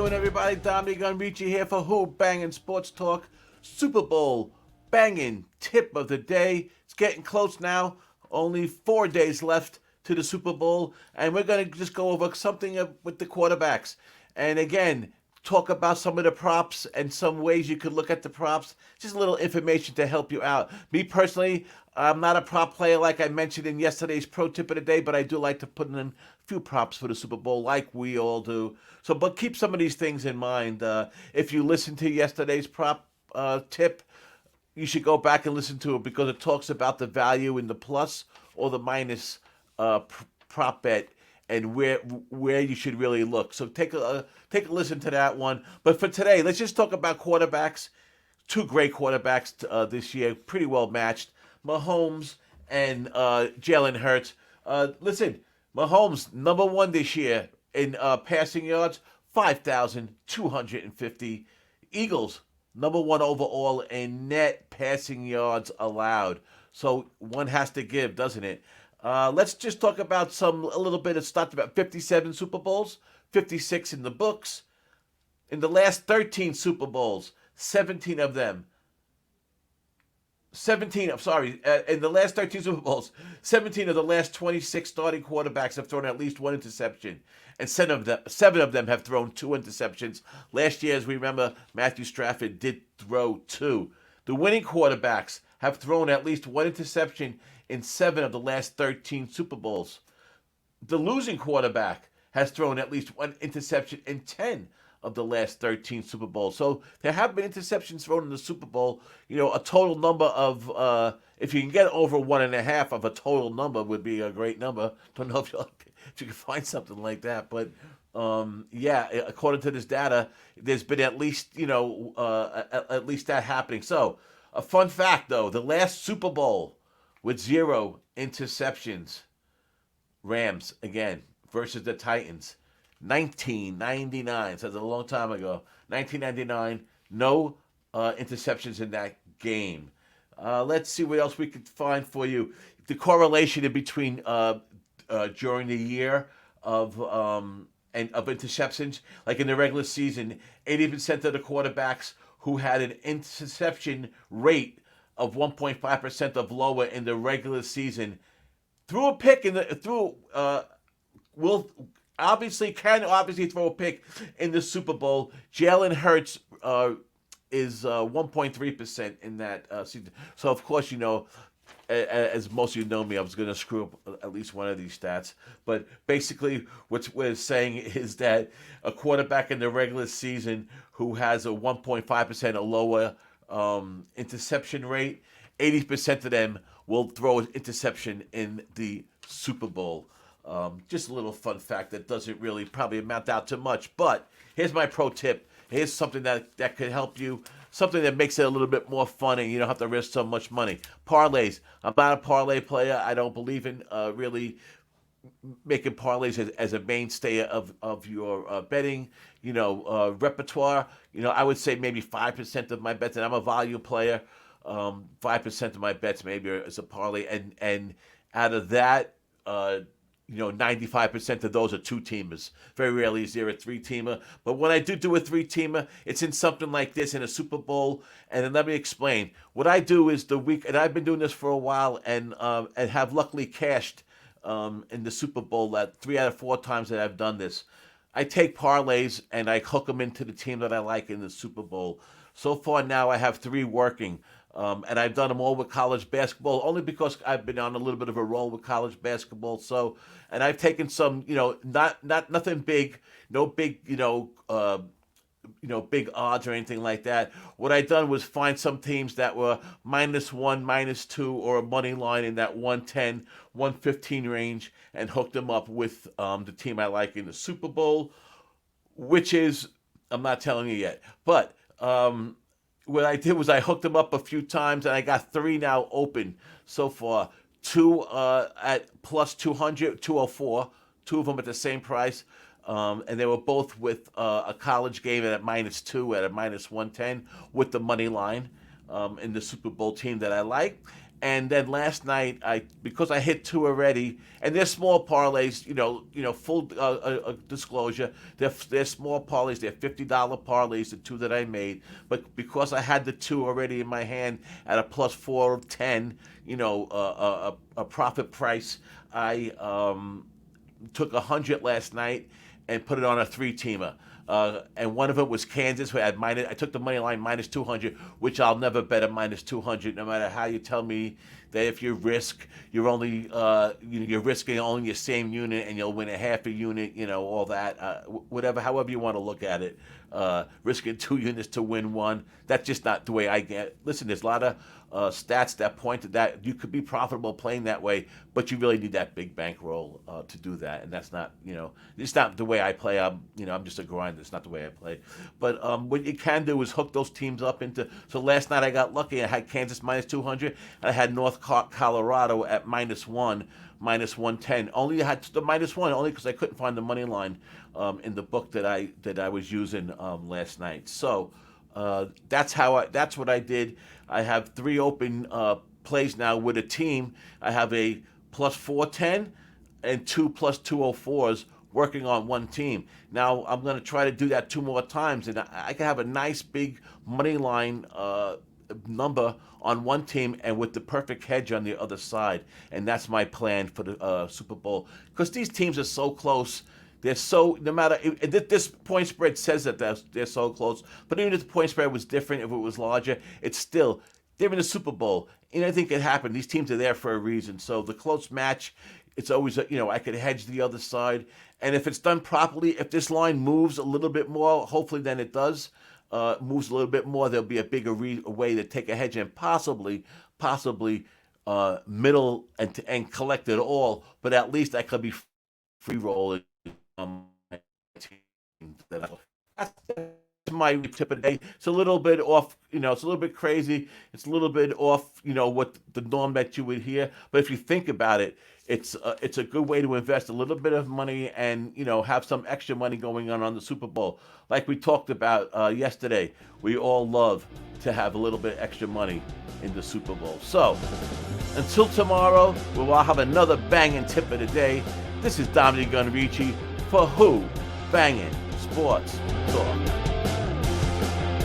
doing, everybody? Dommygun Ricci here for Who-Bangin Sports Talk. Super Bowl banging tip of the day. It's getting close now. Only 4 days left to the Super Bowl, and we're going to just go over something with the quarterbacks. And again, talk about some of the props and some ways you could look at the props. Just a little information to help you out. Me personally, I'm not a prop player like I mentioned in yesterday's pro tip of the day, but I do like to put in a few props for the Super Bowl like we all do. So, but keep some of these things in mind. If you listen to yesterday's prop tip, you should go back and listen to it because it talks about the value in the plus or the minus prop bet and where you should really look. So take a listen to that one. But for today, let's just talk about quarterbacks. Two great quarterbacks this year, pretty well matched. Mahomes and Jalen Hurts. Listen, Mahomes number one this year in passing yards, 5,250. Eagles number one overall in net passing yards allowed. So one has to give, doesn't it? Let's just talk about a little bit of stuff about 57 Super Bowls, 56 in the books. In the last 13 Super Bowls, 17 of them. 17, I'm sorry, in the last 13 Super Bowls, 17 of the last 26 starting quarterbacks have thrown at least one interception. And seven of them have thrown two interceptions. Last year, as we remember, Matthew Stafford did throw two. The winning quarterbacks have thrown at least one interception in 7 of the last 13 Super Bowls. The losing quarterback has thrown at least one interception in 10 of the last 13 Super Bowls. So there have been interceptions thrown in the Super Bowl. You know, a total number of, if you can get over 1.5 of a total number would be a great number. Don't know if you can find something like that. But, yeah, according to this data, there's been at least, at least that happening. So a fun fact, though, the last Super Bowl with 0 interceptions, Rams, again, versus the Titans. 1999, so that's a long time ago. 1999, no interceptions in that game. Let's see what else we could find for you. The correlation in between during the year of interceptions, like in the regular season, 80% of the quarterbacks who had an interception rate of 1.5% of lower in the regular season threw a pick will obviously throw a pick in the Super Bowl. Jalen Hurts is 1.3% in that season. So, of course, as most of you know me, I was going to screw up at least one of these stats. But basically, what we're saying is that a quarterback in the regular season who has a 1.5% or lower interception rate, 80% of them will throw an interception in the Super Bowl. Just a little fun fact that doesn't really probably amount out to much. But here's my pro tip. Here's something that could help you. Something that makes it a little bit more fun and you don't have to risk so much money. Parlays. I'm not a parlay player. I don't believe in really making parlays as a mainstay of your betting, repertoire. I would say maybe 5% of my bets, and I'm a value player. 5% of my bets maybe is a parlay, and out of that, 95% of those are 2-teamers. Very rarely is there a 3-teamer. But when I do a 3-teamer, it's in something like this in a Super Bowl. And then let me explain. What I do is and I've been doing this for a while and have luckily cashed in the Super Bowl that 3 out of 4 times that I've done this. I take parlays and I hook them into the team that I like in the Super Bowl. So far now I have 3 working. And I've done them all with college basketball, only because I've been on a little bit of a roll with college basketball. So, and I've taken some, nothing big, no big, big odds or anything like that. What I done was find some teams that were -1, -2, or a money line in that 110, 115 range, and hooked them up with the team I like in the Super Bowl, which is, I'm not telling you yet, but. What I did was I hooked them up a few times, and I got 3 now open so far. 2 at plus 200, 204, 2 of them at the same price. And they were both with a college game at -2 at a -110 with the money line in the Super Bowl team that I like. And then last night, because I hit two already, and they're small parlays. Full disclosure, they're small parlays. They're $50 parlays, the two that I made. But because I had the two already in my hand at a plus 410, a profit price, I took 100 last night and put it on a three-teamer. And one of it was Kansas, who had minus. I took the money line minus 200, which I'll never bet a minus 200, no matter how you tell me that if you risk, you're only you're risking only your same unit and you'll win a half a unit, all that, however you want to look at it. Risking 2 units to win one, that's just not the way I get. Listen, there's a lot of stats that point to that. You could be profitable playing that way, but you really need that big bankroll to do that, and that's not, it's not the way I play. I'm just a grinder. It's not the way I play. But what you can do is hook those teams up into. So last night I got lucky. I had Kansas minus 200, and I had North Colorado at minus 110. Only I had the minus 1 only because I couldn't find the money line in the book that I was using last night. So that's what I did. I have 3 open plays now with a team. I have a plus 410 and 2 plus 204s working on one team. Now I'm going to try to do that 2 more times, and I can have a nice big money line number on one team and with the perfect hedge on the other side. And that's my plan for the Super Bowl, because these teams are so close. They're so, no matter, this point spread says that they're so close, but even if the point spread was different, if it was larger, it's still, they're in the Super Bowl. Anything can happen. These teams are there for a reason. So the close match, it's always, I could hedge the other side. And if it's done properly, if this line moves a little bit more, hopefully then it does, moves a little bit more, there'll be a bigger way to take a hedge and possibly middle and collect it all, but at least I could be free rolling. That's my tip of the day. It's a little bit off, it's a little bit crazy. It's a little bit off, what the norm that you would hear. But if you think about it, it's a good way to invest a little bit of money and, have some extra money going on the Super Bowl. Like we talked about yesterday, we all love to have a little bit extra money in the Super Bowl. So until tomorrow, we'll have another banging tip of the day. This is Dommygun Ricci for Who-Bangin Sports Talk.